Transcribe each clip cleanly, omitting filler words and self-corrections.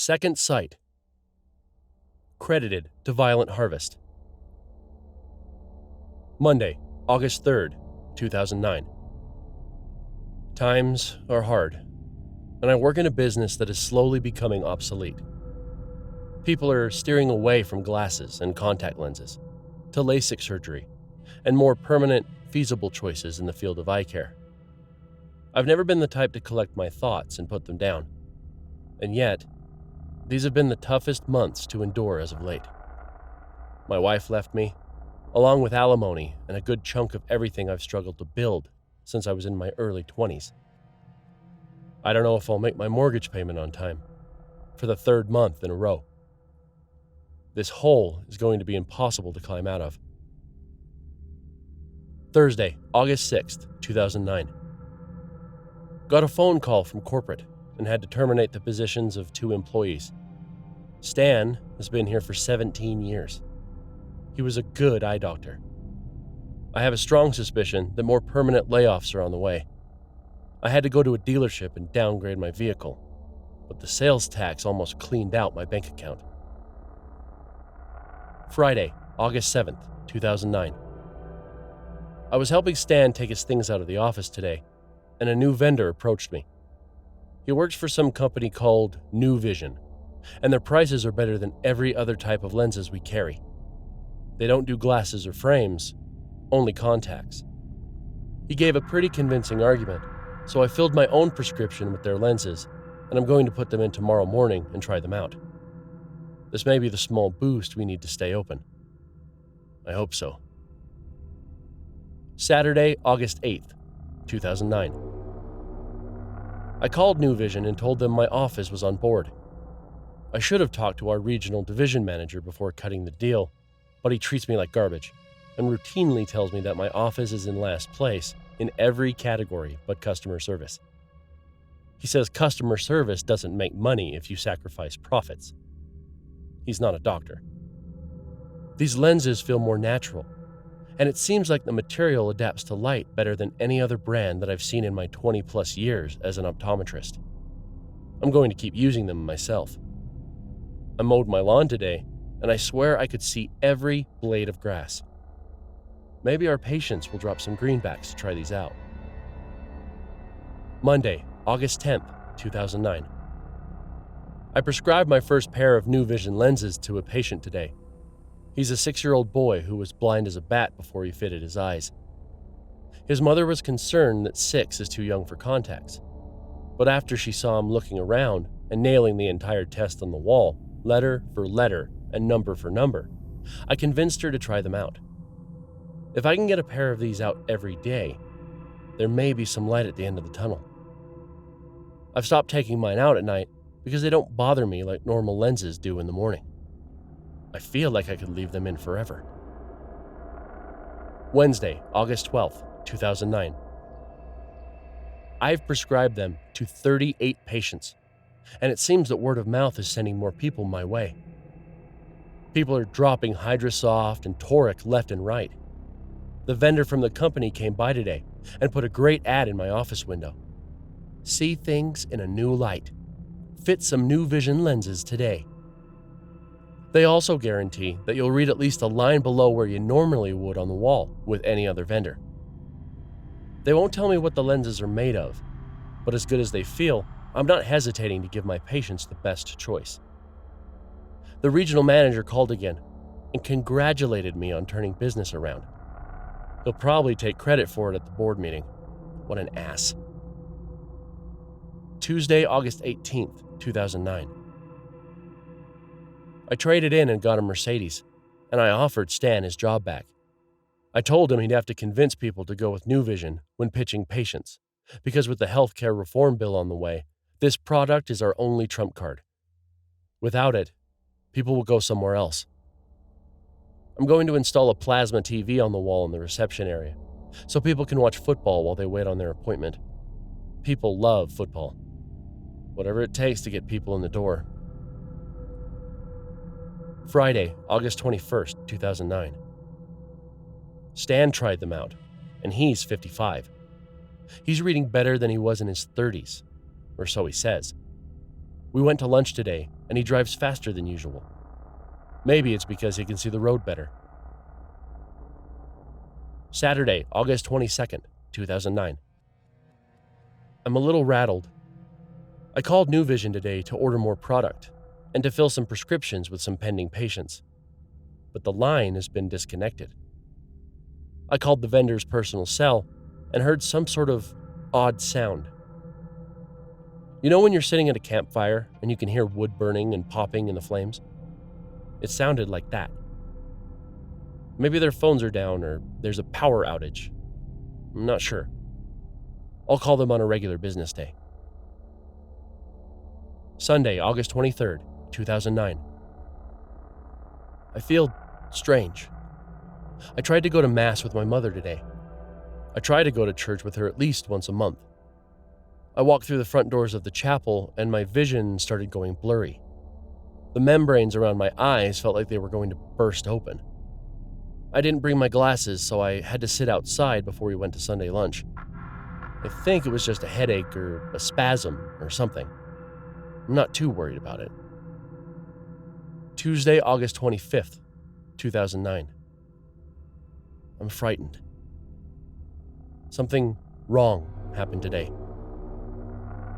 Second Sight. Credited to Violent Harvest. Monday, August 3rd, 2009. Times are hard, and I work in a business that is slowly becoming obsolete. People are steering away from glasses and contact lenses to LASIK surgery and more permanent, feasible choices in the field of eye care. I've never been the type to collect my thoughts and put them down, and yet, these have been the toughest months to endure as of late. My wife left me, along with alimony and a good chunk of everything I've struggled to build since I was in my early 20s. I don't know if I'll make my mortgage payment on time, for the third month in a row. This hole is going to be impossible to climb out of. Thursday, August 6th, 2009. Got a phone call from corporate and had to terminate the positions of 2 employees. Stan has been here for 17 years. He was a good eye doctor. I have a strong suspicion that more permanent layoffs are on the way. I had to go to a dealership and downgrade my vehicle, but the sales tax almost cleaned out my bank account. Friday, August 7th, 2009. I was helping Stan take his things out of the office today, and a new vendor approached me. He works for some company called New Vision, and their prices are better than every other type of lenses we carry. They don't do glasses or frames, only contacts. He gave a pretty convincing argument, so I filled my own prescription with their lenses, and I'm going to put them in tomorrow morning and try them out. This may be the small boost we need to stay open. I hope so. Saturday, August 8th, 2009. I called New Vision and told them my office was on board. I should have talked to our regional division manager before cutting the deal, but he treats me like garbage and routinely tells me that my office is in last place in every category but customer service. He says customer service doesn't make money if you sacrifice profits. He's not a doctor. These lenses feel more natural, and it seems like the material adapts to light better than any other brand that I've seen in my 20-plus years as an optometrist. I'm going to keep using them myself. I mowed my lawn today, and I swear I could see every blade of grass. Maybe our patients will drop some greenbacks to try these out. Monday, August 10th, 2009. I prescribed my first pair of New Vision lenses to a patient today. He's a 6-year-old boy who was blind as a bat before he fitted his eyes. His mother was concerned that 6 is too young for contacts, but after she saw him looking around and nailing the entire test on the wall, letter for letter and number for number, I convinced her to try them out. If I can get a pair of these out every day, there may be some light at the end of the tunnel. I've stopped taking mine out at night because they don't bother me like normal lenses do in the morning. I feel like I could leave them in forever. Wednesday, August 12th, 2009. I've prescribed them to 38 patients, and it seems that word of mouth is sending more people my way. People are dropping Hydrasoft and Toric left and right. The vendor from the company came by today and put a great ad in my office window. See things in a new light. Fit some New Vision lenses today. They also guarantee that you'll read at least a line below where you normally would on the wall with any other vendor. They won't tell me what the lenses are made of, but as good as they feel, I'm not hesitating to give my patients the best choice. The regional manager called again and congratulated me on turning business around. He'll probably take credit for it at the board meeting. What an ass. Tuesday, August 18th, 2009. I traded in and got a Mercedes, and I offered Stan his job back. I told him he'd have to convince people to go with New Vision when pitching patients, because with the healthcare reform bill on the way, this product is our only trump card. Without it, people will go somewhere else. I'm going to install a plasma TV on the wall in the reception area, so people can watch football while they wait on their appointment. People love football. Whatever it takes to get people in the door. Friday, August 21st, 2009. Stan tried them out, and he's 55. He's reading better than he was in his 30s, or so he says. We went to lunch today, and he drives faster than usual. Maybe it's because he can see the road better. Saturday, August 22nd, 2009. I'm a little rattled. I called New Vision today to order more product and to fill some prescriptions with some pending patients, but the line has been disconnected. I called the vendor's personal cell and heard some sort of odd sound. You know when you're sitting at a campfire and you can hear wood burning and popping in the flames? It sounded like that. Maybe their phones are down or there's a power outage. I'm not sure. I'll call them on a regular business day. Sunday, August 23rd, 2009. I feel strange. I tried to go to Mass with my mother today. I try to go to church with her at least once a month. I walked through the front doors of the chapel and my vision started going blurry. The membranes around my eyes felt like they were going to burst open. I didn't bring my glasses, so I had to sit outside before we went to Sunday lunch. I think it was just a headache or a spasm or something. I'm not too worried about it. Tuesday, August 25th, 2009. I'm frightened. Something wrong happened today.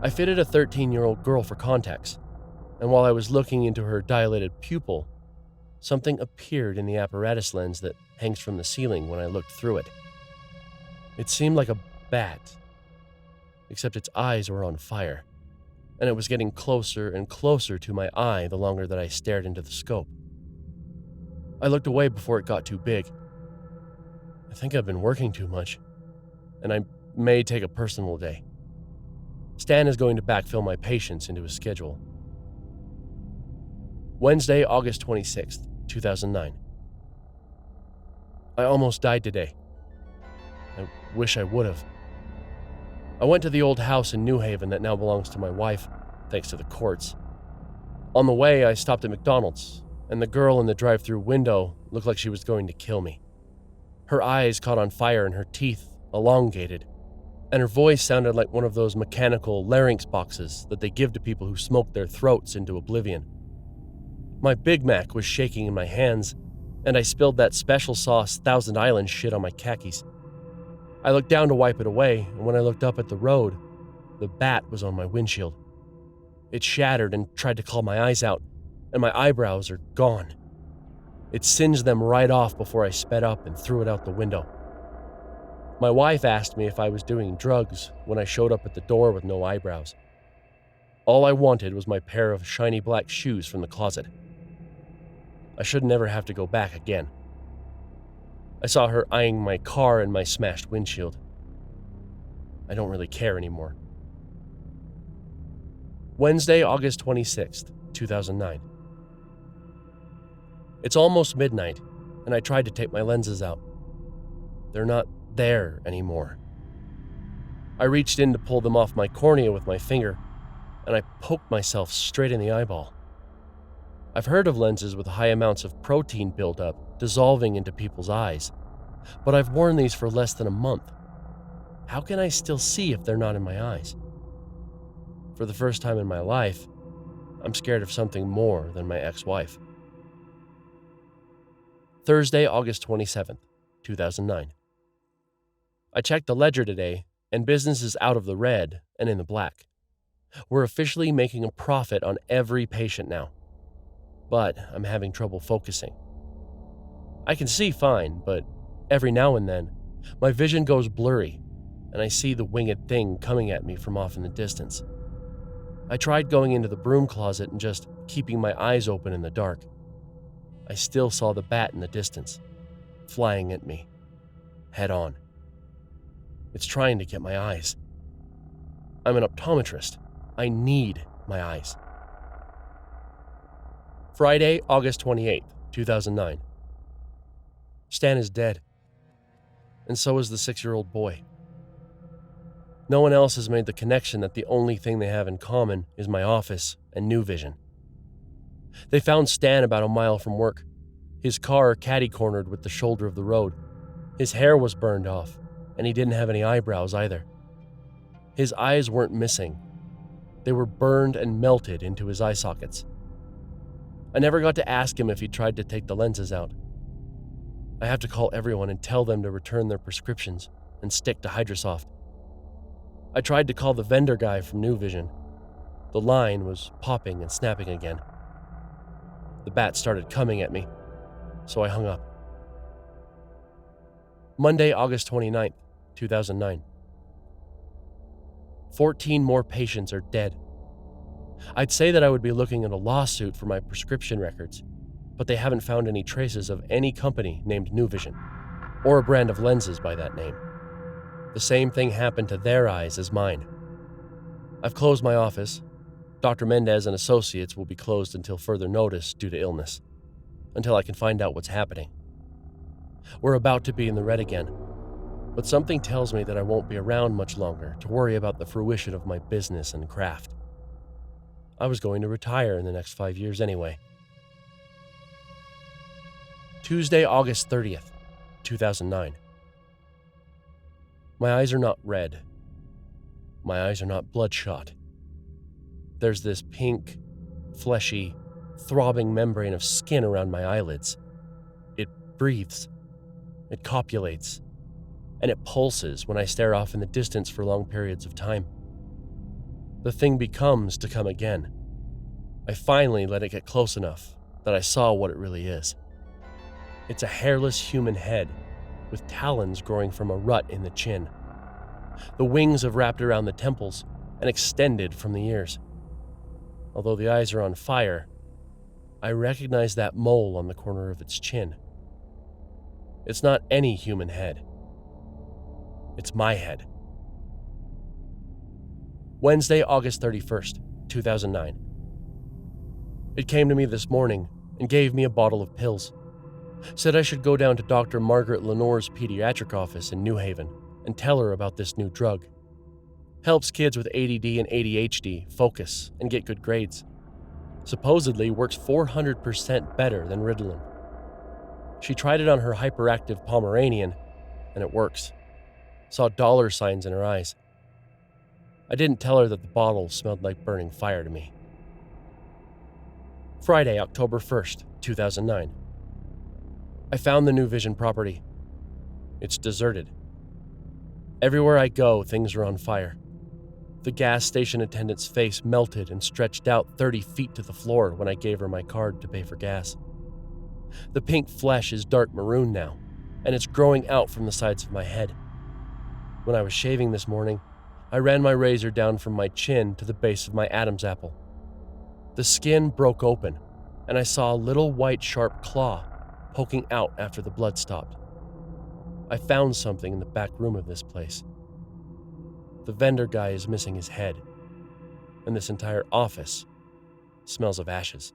I fitted a 13-year-old girl for contacts, and while I was looking into her dilated pupil, something appeared in the apparatus lens that hangs from the ceiling when I looked through it. It seemed like a bat, except its eyes were on fire, and it was getting closer and closer to my eye the longer that I stared into the scope. I looked away before it got too big. I think I've been working too much, and I may take a personal day. Stan is going to backfill my patients into his schedule. Wednesday, August 26th, 2009. I almost died today. I wish I would have. I went to the old house in New Haven that now belongs to my wife, thanks to the courts. On the way, I stopped at McDonald's, and the girl in the drive-thru window looked like she was going to kill me. Her eyes caught on fire and her teeth elongated, and her voice sounded like one of those mechanical larynx boxes that they give to people who smoke their throats into oblivion. My Big Mac was shaking in my hands, and I spilled that special sauce Thousand Island shit on my khakis. I looked down to wipe it away, and when I looked up at the road, the bat was on my windshield. It shattered and tried to claw my eyes out, and my eyebrows are gone. It singed them right off before I sped up and threw it out the window. My wife asked me if I was doing drugs when I showed up at the door with no eyebrows. All I wanted was my pair of shiny black shoes from the closet. I should never have to go back again. I saw her eyeing my car and my smashed windshield. I don't really care anymore. Wednesday, August 26th, 2009. It's almost midnight, and I tried to take my lenses out. They're not there anymore. I reached in to pull them off my cornea with my finger, and I poked myself straight in the eyeball. I've heard of lenses with high amounts of protein buildup dissolving into people's eyes, but I've worn these for less than a month. How can I still see if they're not in my eyes? For the first time in my life, I'm scared of something more than my ex-wife. Thursday, August 27th, 2009. I checked the ledger today, and business is out of the red and in the black. We're officially making a profit on every patient now, but I'm having trouble focusing. I can see fine, but every now and then, my vision goes blurry, and I see the winged thing coming at me from off in the distance. I tried going into the broom closet and just keeping my eyes open in the dark. I still saw the bat in the distance, flying at me, head on. It's trying to get my eyes. I'm an optometrist. I need my eyes. Friday, August 28th, 2009. Stan is dead, and so is the 6-year-old boy. No one else has made the connection that the only thing they have in common is my office and New Vision. They found Stan about a mile from work. His car caddy-cornered with the shoulder of the road. His hair was burned off, and he didn't have any eyebrows either. His eyes weren't missing. They were burned and melted into his eye sockets. I never got to ask him if he tried to take the lenses out. I have to call everyone and tell them to return their prescriptions and stick to Hydrosoft. I tried to call the vendor guy from New Vision. The line was popping and snapping again. The bat started coming at me, so I hung up. Monday, August 29th, 2009. 14 more patients are dead. I'd say that I would be looking at a lawsuit for my prescription records, but they haven't found any traces of any company named New Vision, or a brand of lenses by that name. The same thing happened to their eyes as mine. I've closed my office. Dr. Mendez and Associates will be closed until further notice due to illness, until I can find out what's happening. We're about to be in the red again, but something tells me that I won't be around much longer to worry about the fruition of my business and craft. I was going to retire in the next 5 years anyway. Tuesday, August 30th, 2009. My eyes are not red. My eyes are not bloodshot. There's this pink, fleshy, throbbing membrane of skin around my eyelids. It breathes. It copulates. And it pulses when I stare off in the distance for long periods of time. The thing becomes to come again. I finally let it get close enough that I saw what it really is. It's a hairless human head with talons growing from a rut in the chin. The wings have wrapped around the temples and extended from the ears. Although the eyes are on fire, I recognize that mole on the corner of its chin. It's not any human head. It's my head. Wednesday, August 31st, 2009. It came to me this morning and gave me a bottle of pills. Said I should go down to Dr. Margaret Lenore's pediatric office in New Haven and tell her about this new drug. Helps kids with ADD and ADHD focus and get good grades. Supposedly works 400% better than Ritalin. She tried it on her hyperactive Pomeranian, and it works. Saw dollar signs in her eyes. I didn't tell her that the bottle smelled like burning fire to me. Friday, October 1st, 2009. I found the New Vision property. It's deserted. Everywhere I go, things are on fire. The gas station attendant's face melted and stretched out 30 feet to the floor when I gave her my card to pay for gas. The pink flesh is dark maroon now, and it's growing out from the sides of my head. When I was shaving this morning, I ran my razor down from my chin to the base of my Adam's apple. The skin broke open, and I saw a little white sharp claw poking out after the blood stopped. I found something in the back room of this place. The vendor guy is missing his head, and this entire office smells of ashes.